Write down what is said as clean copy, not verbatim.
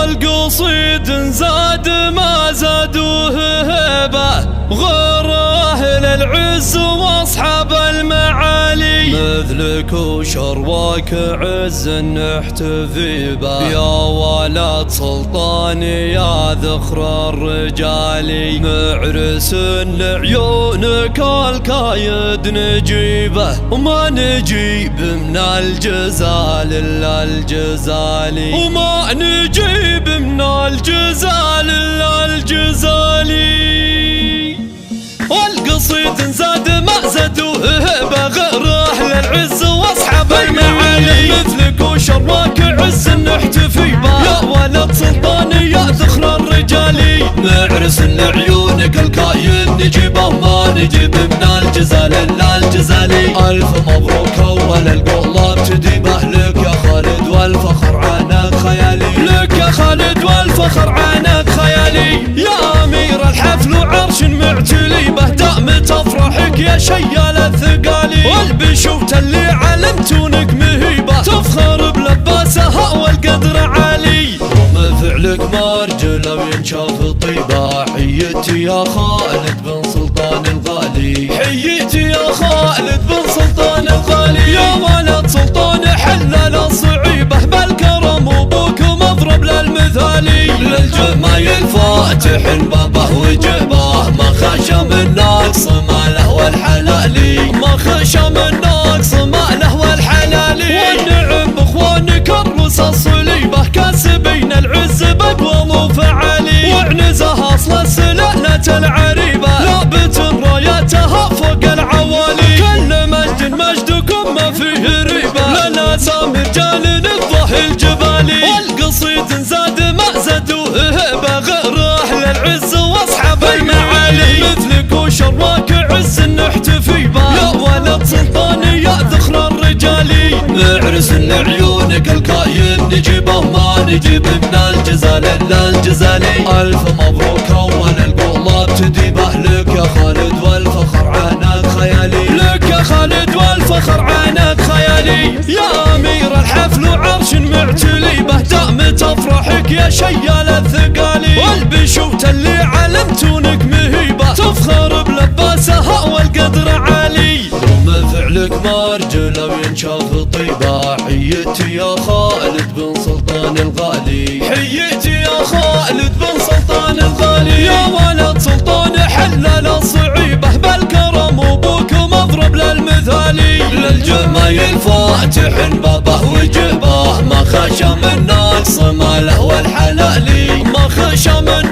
والقصيد زاد ما زادوه هبه غره للعز واصحاب المعالي مثلك وشرواك عز نحتفي به يا ولد سلطاني يا ذخر الرجال معرس لعيونك الكايد نجيبه وما نجيب من الجزال الا الجزالي وما نجيب من الجزال الا الجزالي والقصيد زاد ما زادوه هبه غره للعز واصحاب المعالي مثلك وشرواك عز نحتفي به يا ولد سلطاني يا ذخر الرجالي معرس لعيونك الكاين نجيبه ما نجيب من الجزال الا الجزالي الف مبروك اول القلاب تديبه لك يا خالد والفخر عنك خيالي لك يا خالد والفخر عنك خيالي يا امير الحفل وعرش معتلي به دام تفرحك يا شيال الثقالي والبشوت اللي علمتونك مهيبه تفخر بلباسها والقدر عالي رغم فعلك مرجله وينشاف طيبه حيتي يا خالد بن سلطان الغالي حيتي يا خالد بن سلطان الغالي يا ولد سلطان حلل الصعيبه بالكرم وبوك مضرب للمثالي للجمايل فاتح بابه وجبه ما خشى من نقص ماله والحلالي ما خشى من نقص ماله والحلالي والنعم باخوانك الرؤوس الصليبه كاسبين العز بقوال وفعالي وعنزها اصل السلالة العريبه لابت راياتها فوق العوالي كل مجد مجدكم ما فيه ريبه لنا سامي رجال الضحي الجبالي والقصيد زاد ما زادوه هبه غره للعز واصحاب المعالي مثلك وشرواك عز نحتفي به يا ولد سلطاني يا ذخر الرجالي معرس لعيونك الكاين نجيبه ما نجيب من الجزال الا الجزالي الف مبروك اول القلاب تديبه لك يا خالد والفخر عنك خيالي لك يا خالد والفخر عنك خيالي يا امير الحفل وعرش معتلي به دام تفرحك يا شيال الثقالي والبشوت اللي علمتونك مهيبه تفخر بلباسها والقدر عالي رغم فعلك مرجله وينشاف طيبه حيتي يا خالد بن سلطان الغالي حيتي يا خالد بن سلطان الغالي يا ولد سلطان حلل الصعيبه بالكرم وبوك مضرب للمثالي للجمايل فاتح بابه وجبه ما خشى من نقص ماله والحلالي ما خشى من